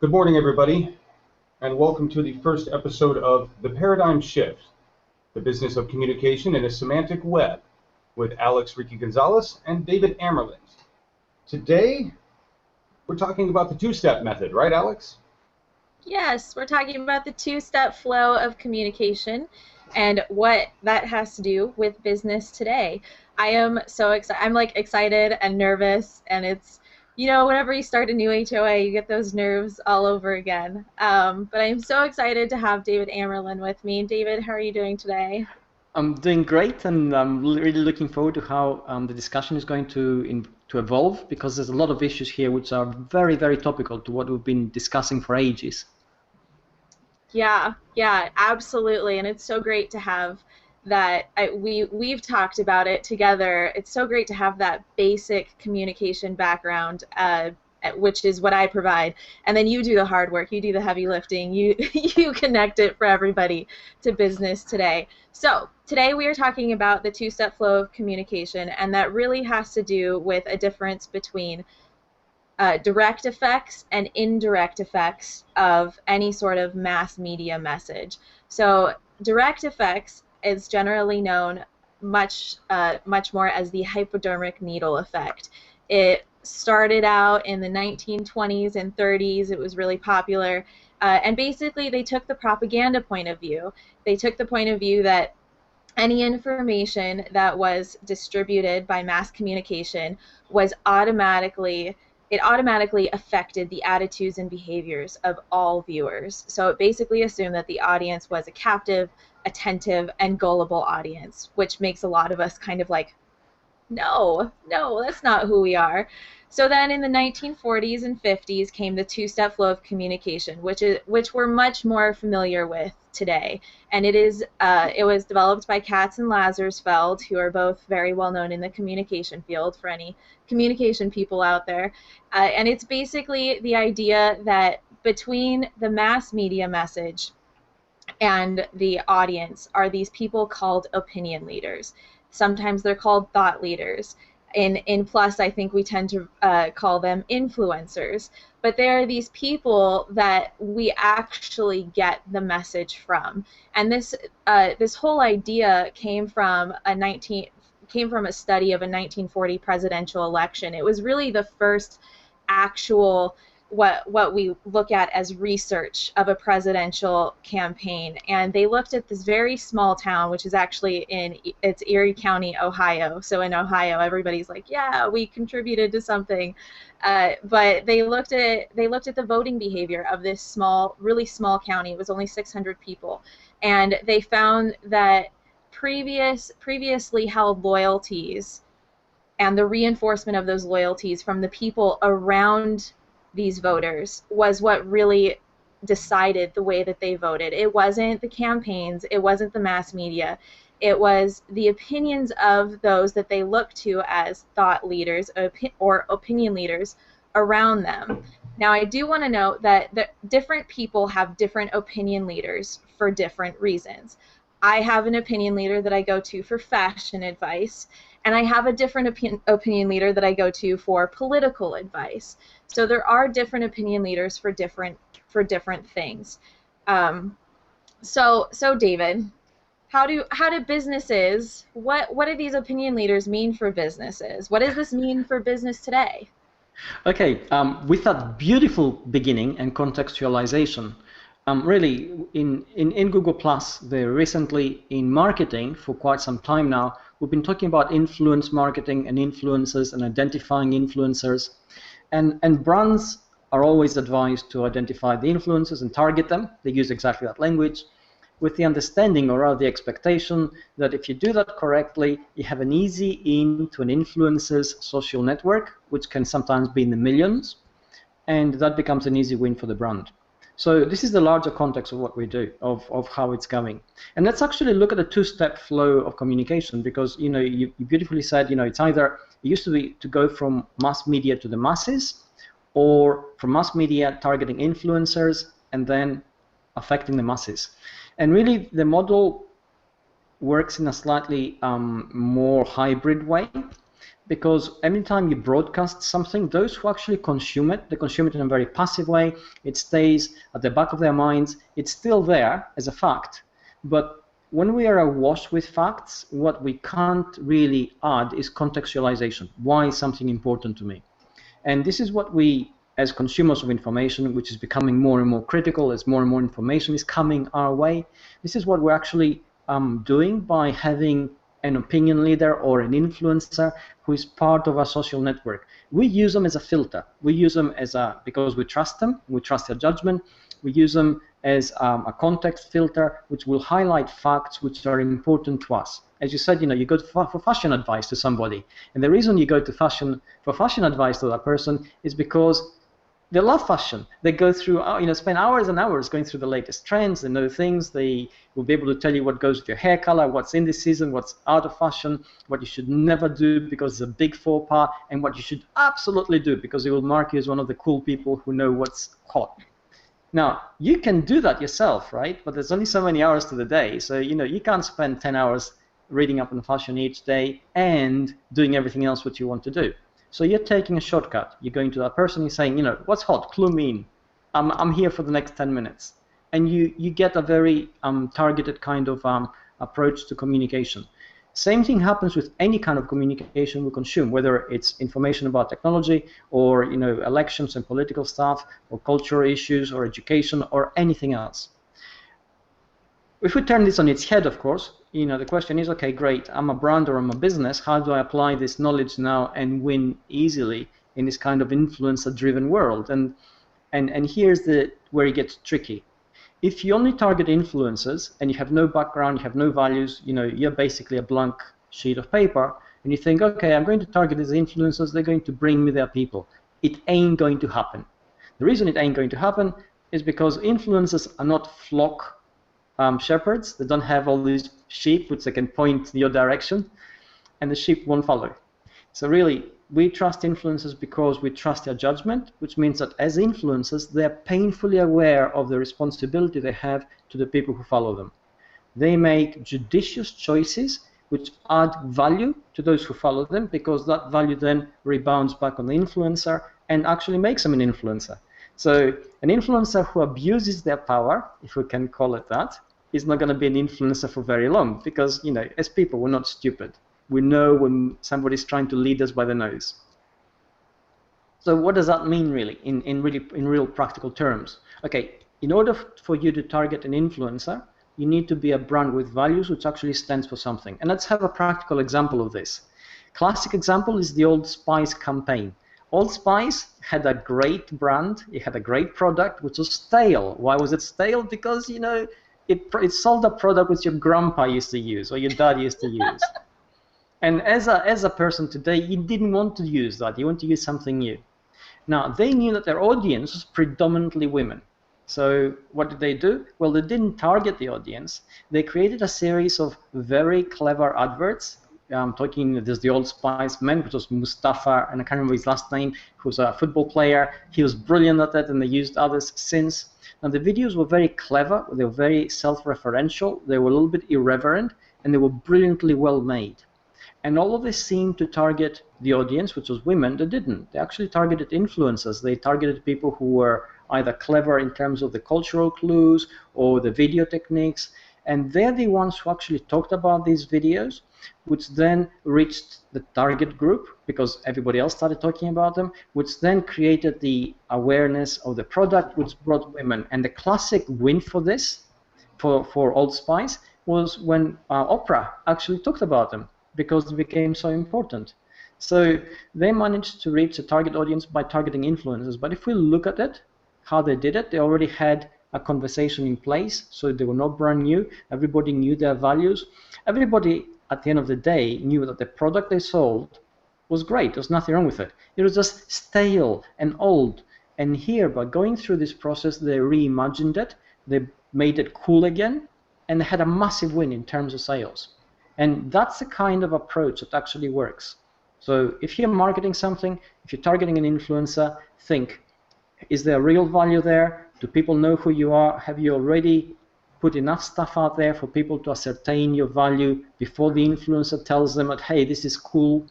Good morning, everybody, and welcome to the first episode of The Paradigm Shift, the business of communication in a semantic web, with Alex Ricky Gonzalez and David Amerland. Today, we're talking about the two-step method, right, Alex? Yes, we're talking about the two-step flow of communication and what that has to do with business today. I am so excited. I'm like excited and nervous, and it's, whenever you start a new HOA, you get those nerves all over again. But I'm so excited to have David Amerland with me. David, how are you doing today? I'm doing great, and I'm really looking forward to how the discussion is going to evolve, because there's a lot of issues here which are very, very topical to what we've been discussing for ages. Yeah, absolutely. And it's so great to have that. We've talked about it together. It's so great to have that basic communication background, which is what I provide. And then you do the hard work. You do the heavy lifting. You you connect it for everybody to business today. So today we are talking about the two-step flow of communication, and that really has to do with a difference between direct effects and indirect effects of any sort of mass media message. So direct effects is generally known much more as the hypodermic needle effect. It started out in the 1920s and 30s. It was really popular. And basically, they took the propaganda point of view. They took the point of view that any information that was distributed by mass communication was automatically affected the attitudes and behaviors of all viewers. So it basically assumed that the audience was a captive, attentive, and gullible audience, which makes a lot of us kind of like, no, that's not who we are. So then in the 1940s and 50s came the two-step flow of communication, which we're much more familiar with today. And it was developed by Katz and Lazarsfeld, who are both very well known in the communication field for any communication people out there. And it's basically the idea that between the mass media message and the audience are these people called opinion leaders. Sometimes they're called thought leaders. In Plus, I think we tend to call them influencers. But there are these people that we actually get the message from. And this whole idea came from a study of a 1940 presidential election. It was really the first actual what we look at as research of a presidential campaign. And they looked at this very small town, which is actually it's Erie County, Ohio. So in Ohio, everybody's like, yeah, we contributed to something. But they looked at the voting behavior of this really small county. It was only 600 people. And they found that previously held loyalties and the reinforcement of those loyalties from the people around these voters was what really decided the way that they voted. It wasn't the campaigns, it wasn't the mass media, it was the opinions of those that they looked to as thought leaders or opinion leaders around them. Now, I do want to note that different people have different opinion leaders for different reasons. I have an opinion leader that I go to for fashion advice, and I have a different opinion leader that I go to for political advice. So there are different opinion leaders for different things. So David, how do businesses, what do these opinion leaders mean for businesses? What does this mean for business today? Okay, with that beautiful beginning and contextualization, really in Google Plus, they recently in marketing for quite some time now, we've been talking about influence marketing and influencers and identifying influencers, and brands are always advised to identify the influencers and target them. They use exactly that language, with the understanding or rather the expectation that if you do that correctly, you have an easy in to an influencer's social network, which can sometimes be in the millions, and that becomes an easy win for the brand. So this is the larger context of what we do, of how it's going. And let's actually look at the two-step flow of communication, because you beautifully said, it's either, it used to be to go from mass media to the masses, or from mass media targeting influencers and then affecting the masses. And really the model works in a slightly more hybrid way. because every time you broadcast something, those who actually consume it, they consume it in a very passive way. It stays at the back of their minds. It's still there as a fact. But when we are awash with facts, what we can't really add is contextualization. Why is something important to me? And this is what we, as consumers of information, which is becoming more and more critical as more and more information is coming our way, this is what we're actually doing by having an opinion leader or an influencer who is part of our social network. We use them as a filter. We use them because we trust them, we trust their judgment. We use them as a context filter, which will highlight facts which are important to us. As you said, you go for fashion advice to somebody, and the reason you go to for fashion advice to that person is because they love fashion. They go through, spend hours and hours going through the latest trends. They know things. They will be able to tell you what goes with your hair color, what's in this season, what's out of fashion, what you should never do because it's a big faux pas, and what you should absolutely do because it will mark you as one of the cool people who know what's hot. Now, you can do that yourself, right? But there's only so many hours to the day. So, you can't spend 10 hours reading up on fashion each day and doing everything else what you want to do. So you're taking a shortcut. You're going to that person, you're saying, what's hot? Clue me in. I'm here for the next 10 minutes. And you get a very targeted kind of approach to communication. Same thing happens with any kind of communication we consume, whether it's information about technology or elections and political stuff or cultural issues or education or anything else. If we turn this on its head, of course, the question is, okay, great, I'm a brand or I'm a business, how do I apply this knowledge now and win easily in this kind of influencer-driven world? And here's where it gets tricky. If you only target influencers and you have no background, you have no values, you're basically a blank sheet of paper, and you think, okay, I'm going to target these influencers, they're going to bring me their people. It ain't going to happen. The reason it ain't going to happen is because influencers are not flock shepherds. They don't have all these sheep which they can point your direction, and the sheep won't follow. So really, we trust influencers because we trust their judgment, which means that as influencers, they're painfully aware of the responsibility they have to the people who follow them. They make judicious choices which add value to those who follow them, because that value then rebounds back on the influencer and actually makes them an influencer. So an influencer who abuses their power, if we can call it that, is not going to be an influencer for very long, because as people, we're not stupid. We know when somebody's trying to lead us by the nose. So what does that mean really in real practical terms? Okay, in order for you to target an influencer, you need to be a brand with values which actually stands for something. And let's have a practical example of this. Classic example is the Old Spice campaign. Old Spice had a great brand, it had a great product which was stale. Why was it stale? Because it sold a product which your grandpa used to use or your dad used to use. And as a person today, you didn't want to use that. You want to use something new. Now, they knew that their audience was predominantly women. So what did they do? Well, they didn't target the audience. They created a series of very clever adverts. There's the Old Spice man, which was Mustafa, and I can't remember his last name, who was a football player. He was brilliant at that, and they used others since. Now, the videos were very clever. They were very self-referential. They were a little bit irreverent, and they were brilliantly well made. And all of this seemed to target the audience, which was women. They didn't. They actually targeted influencers. They targeted people who were either clever in terms of the cultural clues or the video techniques. And they're the ones who actually talked about these videos, which then reached the target group because everybody else started talking about them, which then created the awareness of the product, which brought women. And the classic win for this, for Old Spice, was when Oprah actually talked about them, because they became so important. So they managed to reach a target audience by targeting influencers. But if we look at it, how they did it, they already had a conversation in place, so they were not brand new. Everybody knew their values. Everybody, at the end of the day, knew that the product they sold was great. There's nothing wrong with it. It was just stale and old. And here, by going through this process, they reimagined it, they made it cool again, and they had a massive win in terms of sales. And that's the kind of approach that actually works. So if you're marketing something, if you're targeting an influencer, think, is there real value there? Do people know who you are? Have you already put enough stuff out there for people to ascertain your value before the influencer tells them that, hey, this is cool?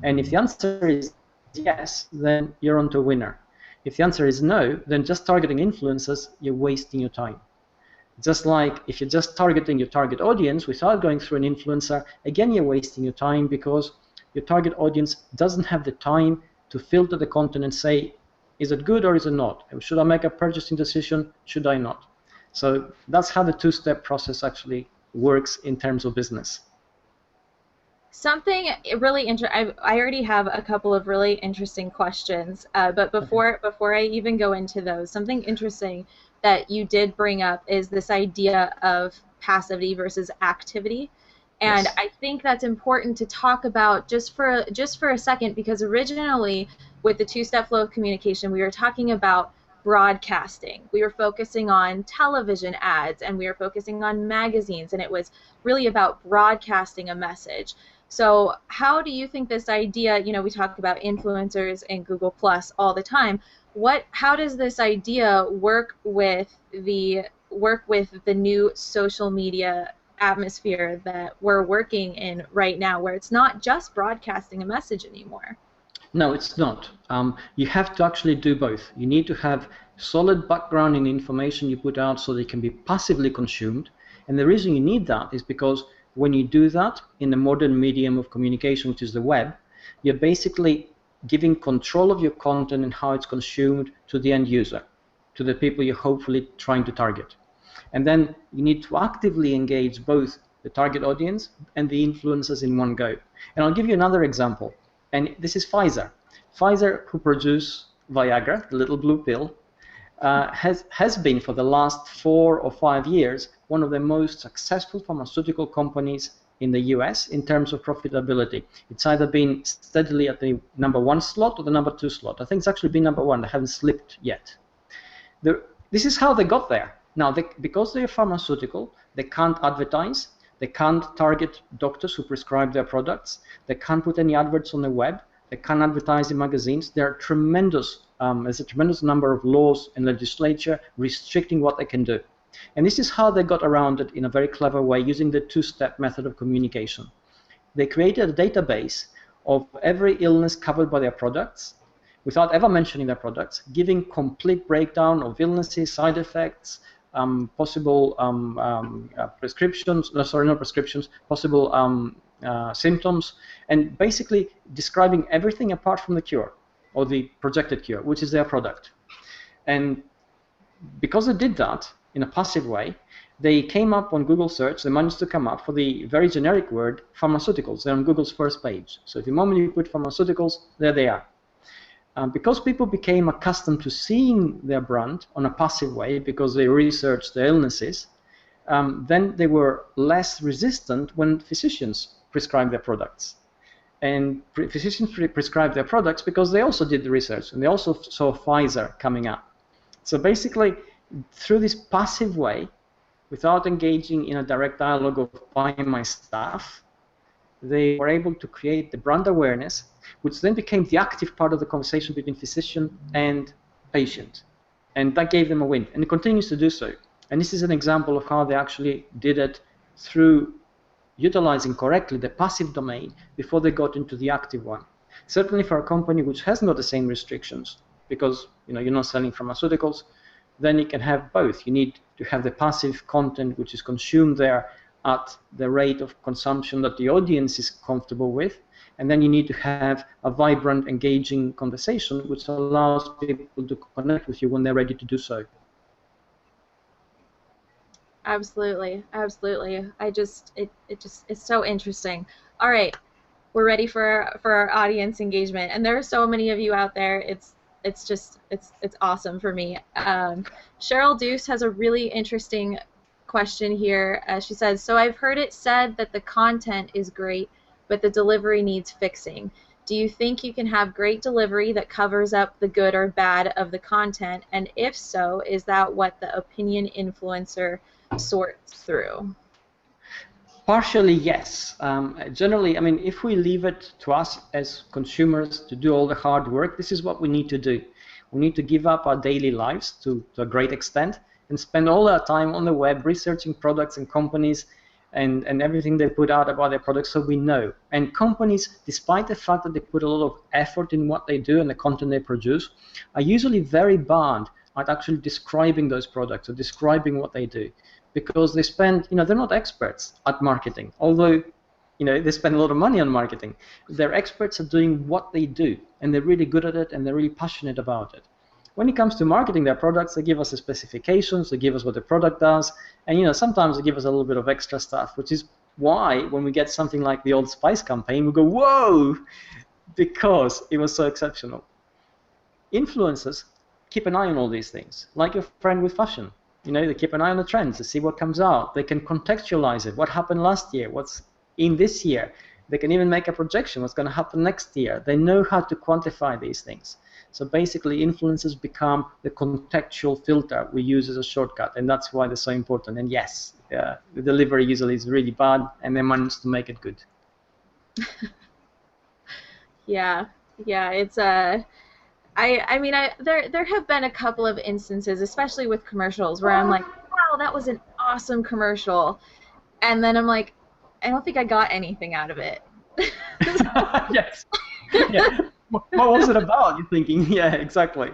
And if the answer is yes, then you're onto a winner. If the answer is no, then just targeting influencers, you're wasting your time. Just like if you're just targeting your target audience without going through an influencer, again, you're wasting your time because your target audience doesn't have the time to filter the content and say, is it good or is it not? Should I make a purchasing decision? Should I not? So that's how the two-step process actually works in terms of business. Something really interesting. I already have a couple of really interesting questions, but before I even go into those, something interesting that you did bring up is this idea of passivity versus activity, and Yes. I think that's important to talk about just for a second, because originally with the two-step flow of communication, we were talking about broadcasting. We were focusing on television ads, and we were focusing on magazines, and it was really about broadcasting a message. So how do you think this idea, we talk about influencers and Google Plus all the time. How does this idea work with the new social media atmosphere that we're working in right now, where it's not just broadcasting a message anymore? No, it's not. You have to actually do both. You need to have solid background in the information you put out so they can be passively consumed. And the reason you need that is because when you do that in the modern medium of communication, which is the web, you're basically giving control of your content and how it's consumed to the end user, to the people you're hopefully trying to target. And then you need to actively engage both the target audience and the influencers in one go. And I'll give you another example. And this is Pfizer. Pfizer, who produce Viagra, the little blue pill, has been for the last 4 or 5 years one of the most successful pharmaceutical companies in the US in terms of profitability. It's either been steadily at the #1 slot or the #2 slot. I think it's actually been #1. They haven't slipped yet. This is how they got there. Now, because they're pharmaceutical, they can't advertise. They can't target doctors who prescribe their products. They can't put any adverts on the web. They can't advertise in magazines. There's a tremendous number of laws and legislature restricting what they can do. And this is how they got around it in a very clever way, using the two-step method of communication. They created a database of every illness covered by their products, without ever mentioning their products, giving complete breakdown of illnesses, side effects, possible prescriptions, possible symptoms, and basically describing everything apart from the cure or the projected cure, which is their product. And because they did that in a passive way, they came up on Google search, they managed to come up for the very generic word pharmaceuticals. They're on Google's first page. So the moment you put pharmaceuticals, there they are. Because people became accustomed to seeing their brand on a passive way because they researched the illnesses, then they were less resistant when physicians prescribed their products. And physicians prescribed their products because they also did the research and they also saw Pfizer coming up. So basically, through this passive way, without engaging in a direct dialogue of buying my stuff, they were able to create the brand awareness, which then became the active part of the conversation between physician and patient. And that gave them a win, and it continues to do so. And this is an example of how they actually did it through utilizing correctly the passive domain before they got into the active one. Certainly for a company which hasn't got the same restrictions, because you're not selling pharmaceuticals, then you can have both. You need to have the passive content which is consumed there at the rate of consumption that the audience is comfortable with, and then you need to have a vibrant, engaging conversation which allows people to connect with you when they're ready to do so. Absolutely, absolutely. It's so interesting. All right, we're ready for our audience engagement, and there are so many of you out there. It's awesome for me. Cheryl Deuce has a really interesting question here. She says, so I've heard it said that the content is great, but the delivery needs fixing. Do you think you can have great delivery that covers up the good or bad of the content? And if so, is that what the opinion influencer sorts through? Partially, yes. Generally, I mean, if we leave it to us as consumers to do all the hard work, this is what we need to do. We need to give up our daily lives to a great extent and spend all our time on the web researching products and companies and everything they put out about their products, so we know. And companies, despite the fact that they put a lot of effort in what they do and the content they produce, are usually very bad at actually describing those products or describing what they do, because they spend, they're not experts at marketing, although they spend a lot of money on marketing. They're experts at doing what they do, and they're really good at it, and they're really passionate about it. When it comes to marketing their products, they give us the specifications, they give us what the product does, and sometimes they give us a little bit of extra stuff, which is why when we get something like the Old Spice campaign, we go, whoa, because it was so exceptional. Influencers keep an eye on all these things, like your friend with fashion. They keep an eye on the trends, to see what comes out. They can contextualize it, what happened last year, what's in this year. They can even make a projection, what's going to happen next year. They know how to quantify these things. So basically, influencers become the contextual filter we use as a shortcut, and that's why they're so important. And yes, the delivery usually is really bad, and they manage to make it good. Yeah, it's there have been a couple of instances, especially with commercials, where I'm like, wow, that was an awesome commercial, and then I'm like, I don't think I got anything out of it. Yes. Yeah. What was it about? You're thinking, yeah, exactly.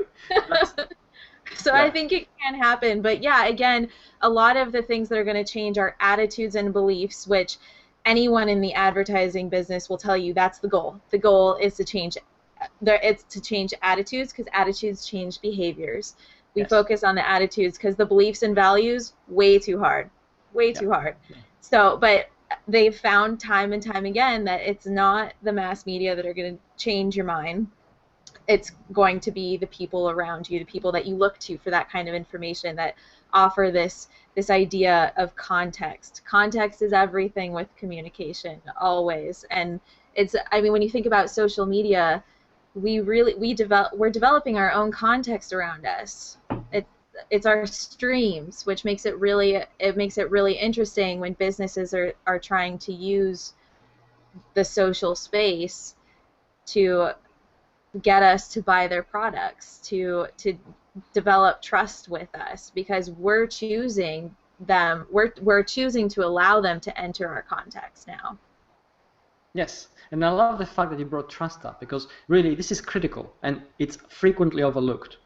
So yeah. I think it can happen, but yeah, again, a lot of the things that are going to change are attitudes and beliefs, which anyone in the advertising business will tell you that's the goal. The goal is to change. It's to change attitudes, because attitudes change behaviors. We Yes. focus on the attitudes because the beliefs and values, way too hard. Yeah. So, but they've found time and time again that it's not the mass media that are going to change your mind. It's going to be the people around you, the people that you look to for that kind of information, that offer this idea of context. Context is everything with communication, always. And when you think about social media, we're developing our own context around us. It's our streams, which makes it really interesting when businesses are trying to use the social space to get us to buy their products, to develop trust with us, because we're choosing to allow them to enter our context now. Yes, and I love the fact that you brought trust up, because really this is critical and it's frequently overlooked.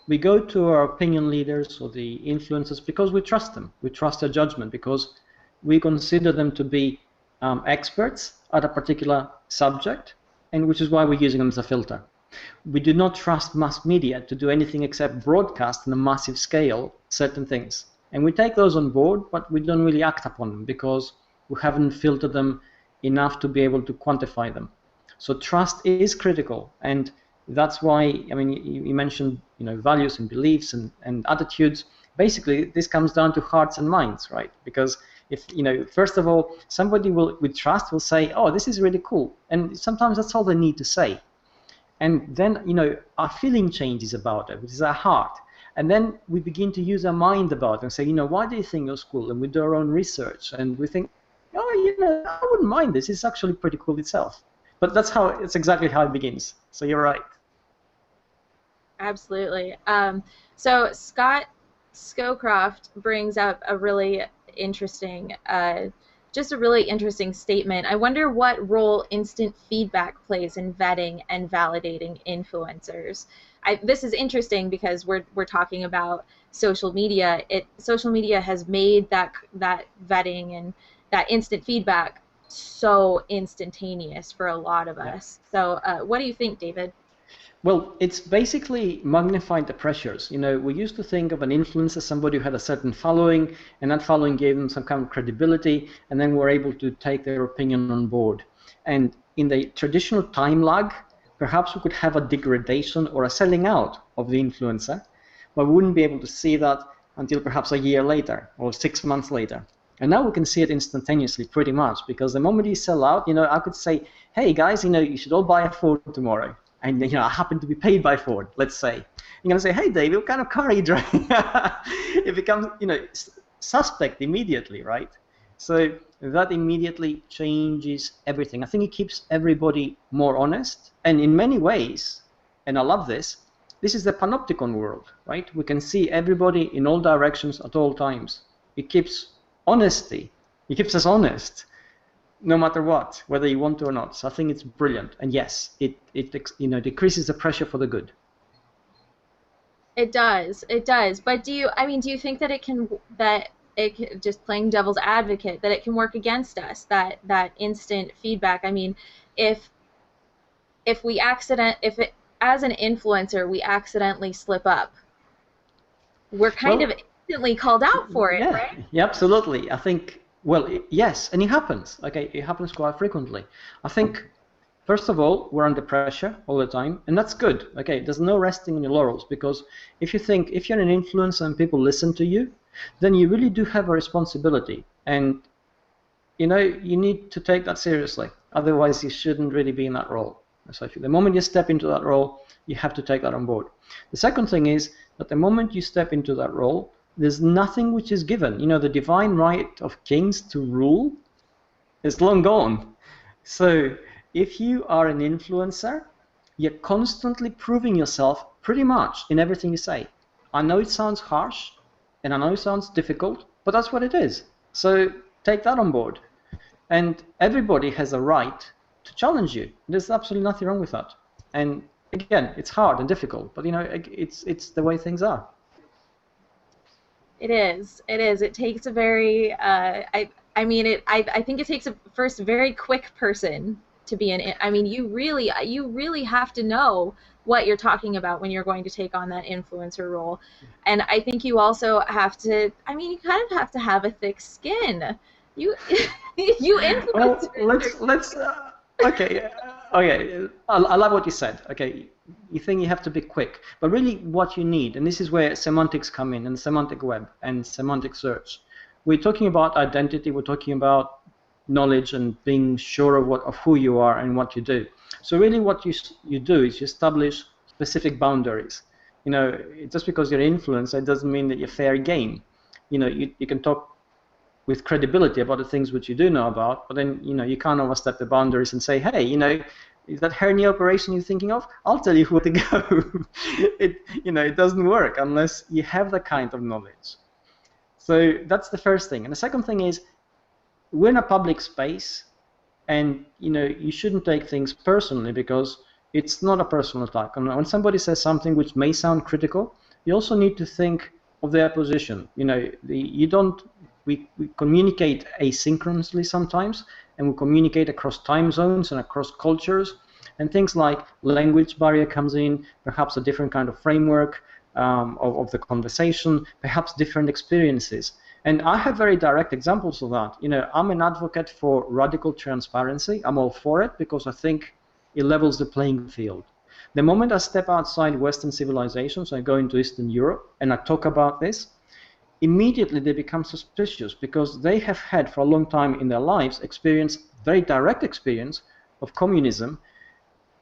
We go to our opinion leaders or the influencers because we trust them. We trust their judgment because we consider them to be experts at a particular subject, and which is why we're using them as a filter. We do not trust mass media to do anything except broadcast on a massive scale certain things. And we take those on board, but we don't really act upon them because we haven't filtered them enough to be able to quantify them. So trust is critical, and that's why, you mentioned, values and beliefs and attitudes. Basically, this comes down to hearts and minds, right? Because if, first of all, somebody with trust will say, oh, this is really cool. And sometimes that's all they need to say. And then, our feeling changes about it, which is our heart. And then we begin to use our mind about it and say, why do you think you're cool? And we do our own research and we think, oh, I wouldn't mind this. It's actually pretty cool itself. But it's exactly how it begins. So you're right. Absolutely. So Scott Scowcroft brings up a really interesting statement. I wonder what role instant feedback plays in vetting and validating influencers. This is interesting because we're talking about social media. Social media has made that vetting and that instant feedback so instantaneous for a lot of us. So what do you think, David? Well, it's basically magnified the pressures. We used to think of an influencer, somebody who had a certain following, and that following gave them some kind of credibility, and then we're able to take their opinion on board. And in the traditional time lag, perhaps we could have a degradation or a selling out of the influencer, but we wouldn't be able to see that until perhaps a year later or 6 months later. And now we can see it instantaneously pretty much, because the moment you sell out, I could say, hey guys, you should all buy a Ford tomorrow. And I happen to be paid by Ford, let's say. You're going to say, hey David, what kind of car are you driving? It becomes, suspect immediately, right? So that immediately changes everything. I think it keeps everybody more honest. And in many ways, and I love this is the panopticon world, right? We can see everybody in all directions at all times. It keeps honesty It keeps us honest, no matter what, whether you want to or not. So I think it's brilliant. And yes, it decreases the pressure for the good. It does. It does. But do you think that just playing devil's advocate, that it can work against us, that instant feedback? I mean, if as an influencer we accidentally slip up, we're kind of instantly called out for it, right? Yeah, absolutely. I think, well, yes, and it happens. Okay, it happens quite frequently. I think, first of all, we're under pressure all the time, and that's good. Okay, there's no resting on your laurels, because if you're an influencer and people listen to you, then you really do have a responsibility, and you need to take that seriously. Otherwise, you shouldn't really be in that role. So the moment you step into that role, you have to take that on board. The second thing is that the moment you step into that role, there's nothing which is given. The divine right of kings to rule is long gone. So if you are an influencer, you're constantly proving yourself pretty much in everything you say. I know it sounds harsh, and I know it sounds difficult, but that's what it is. So take that on board. And everybody has a right to challenge you. There's absolutely nothing wrong with that. And again, it's hard and difficult, but it's the way things are. It is. It is. It takes a very I think it takes a first very quick person to be you really have to know what you're talking about when you're going to take on that influencer role. And I think you also have to, you kind of have to have a thick skin. You influence. Well, let's okay. I love what you said. Okay, you think you have to be quick, but really what you need, and this is where semantics come in, and semantic web and semantic search. We're talking about identity. We're talking about knowledge and being sure of who you are and what you do. So really, what you do is you establish specific boundaries. Just because you're an influencer, it doesn't mean that you're fair game. You can talk with credibility about the things which you do know about, but then you can't overstep the boundaries and say, hey, is that hernia operation you're thinking of? I'll tell you where to go. It doesn't work unless you have that kind of knowledge. So that's the first thing. And the second thing is, we're in a public space, and you shouldn't take things personally, because it's not a personal attack. And when somebody says something which may sound critical, you also need to think of their position. We communicate asynchronously sometimes, and we communicate across time zones and across cultures, and things like language barrier comes in, perhaps a different kind of framework of the conversation, perhaps different experiences. And I have very direct examples of that. I'm an advocate for radical transparency. I'm all for it, because I think it levels the playing field. The moment I step outside Western civilizations, I go into Eastern Europe and I talk about this, immediately they become suspicious, because they have had for a long time in their lives very direct experience of communism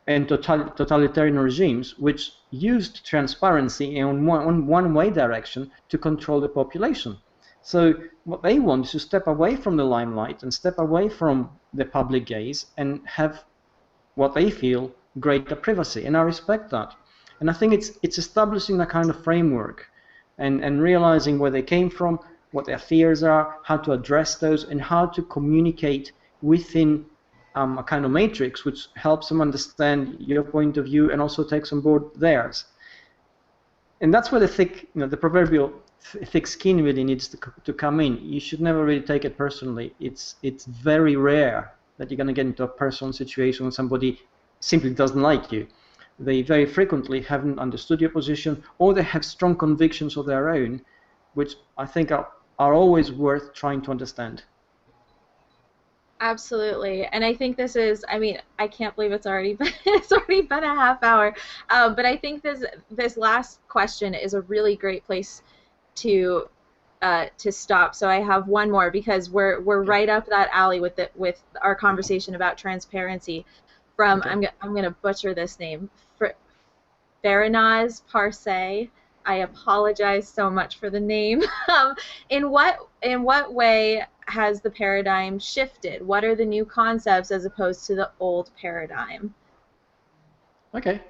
and totalitarian regimes which used transparency in one-way direction to control the population. So what they want is to step away from the limelight and step away from the public gaze and have what they feel greater privacy, and I respect that. And I think it's establishing that kind of framework and realizing where they came from, what their fears are, how to address those, and how to communicate within a kind of matrix which helps them understand your point of view and also takes on board theirs. And that's where the proverbial thick skin really needs to come in. You should never really take it personally. It's very rare that you're going to get into a personal situation when somebody simply doesn't like you. They very frequently haven't understood your position, or they have strong convictions of their own, which I think are always worth trying to understand. Absolutely. And I think this is, I can't believe it's already been a half hour. But I think this last question is a really great place to stop. So I have one more, because we're right up that alley with our conversation about transparency. From okay. I'm gonna butcher this name, Farinaz Parsay. I apologize so much for the name. In what way has the paradigm shifted? What are the new concepts as opposed to the old paradigm? Okay,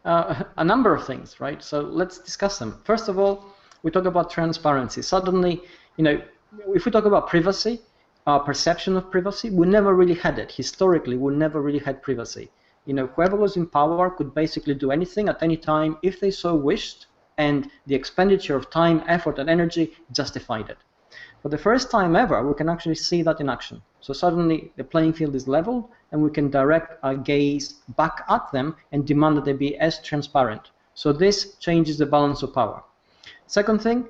a number of things, right? So let's discuss them. First of all, we talk about transparency. Suddenly, if we talk about privacy, our perception of privacy, we never really had it. Historically, we never really had privacy. Whoever was in power could basically do anything at any time if they so wished, and the expenditure of time, effort, and energy justified it. For the first time ever, we can actually see that in action. So suddenly the playing field is leveled, and we can direct our gaze back at them and demand that they be as transparent. So this changes the balance of power. Second thing,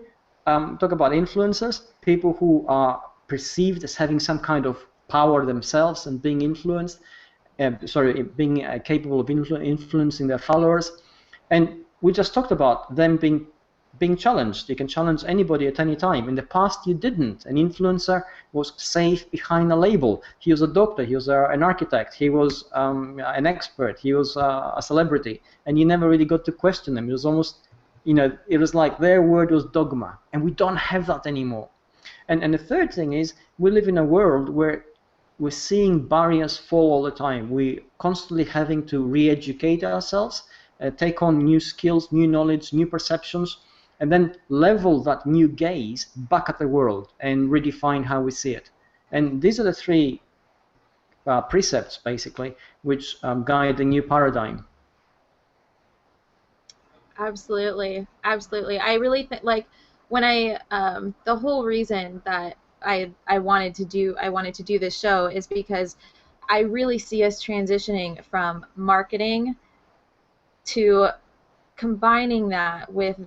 talk about influencers, people who are perceived as having some kind of power themselves and being influenced, being capable of influencing their followers. And we just talked about them being challenged. You can challenge anybody at any time. In the past, you didn't. An influencer was safe behind a label. He was a doctor, he was an architect, he was an expert, he was a celebrity, and you never really got to question them. It was almost, it was like their word was dogma, and we don't have that anymore. And the third thing is, we live in a world where we're seeing barriers fall all the time. We're constantly having to re-educate ourselves, take on new skills, new knowledge, new perceptions, and then level that new gaze back at the world and redefine how we see it. And these are the three precepts, basically, which guide the new paradigm. Absolutely, absolutely. I really think, like, when the whole reason that I wanted to do this show is because I really see us transitioning from marketing to combining that with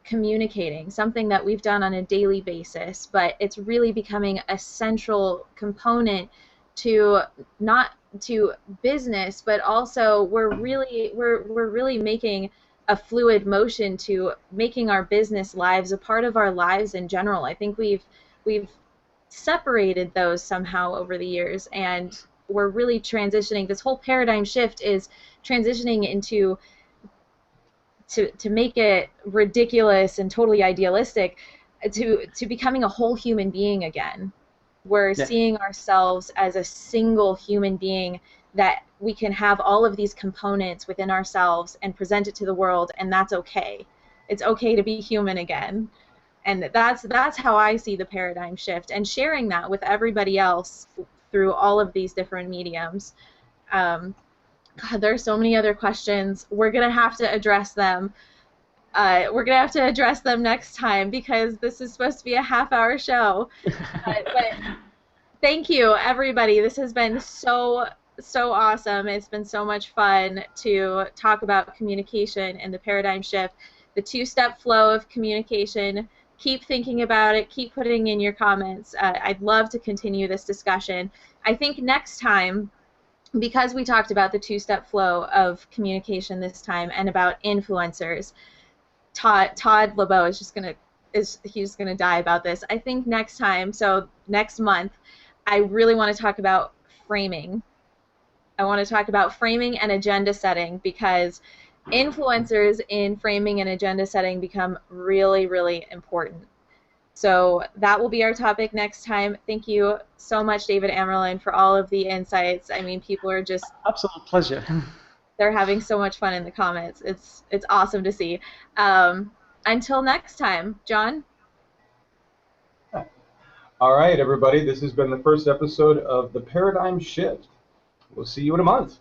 communicating, something that we've done on a daily basis, but it's really becoming a central component to not to business, but also we're really making a fluid motion to making our business lives a part of our lives in general. I think we've separated those somehow over the years, and we're really transitioning. This whole paradigm shift is transitioning into, to make it ridiculous and totally idealistic, to becoming a whole human being again. We're seeing ourselves as a single human being, that we can have all of these components within ourselves and present it to the world, and that's okay. It's okay to be human again. And that's how I see the paradigm shift, and sharing that with everybody else through all of these different mediums. God, there are so many other questions. We're going to have to address them. We're going to have to address them next time, because this is supposed to be a half-hour show. But thank you, everybody. This has been so awesome. It's been so much fun to talk about communication and the paradigm shift, the two-step flow of communication. Keep thinking about it. Keep putting in your comments. I'd love to continue this discussion. I think next time, because we talked about the two-step flow of communication this time and about influencers, Todd LeBeau is just gonna die about this. I think next time, so next month, I really want to talk about framing. I want to talk about framing and agenda setting, because influencers in framing and agenda setting become really, really important. So that will be our topic next time. Thank you so much, David Amerland, for all of the insights. I mean, people are just... Absolute pleasure. They're having so much fun in the comments. It's awesome to see. Until next time, John? All right, everybody. This has been the first episode of The Paradigm Shift. We'll see you in a month.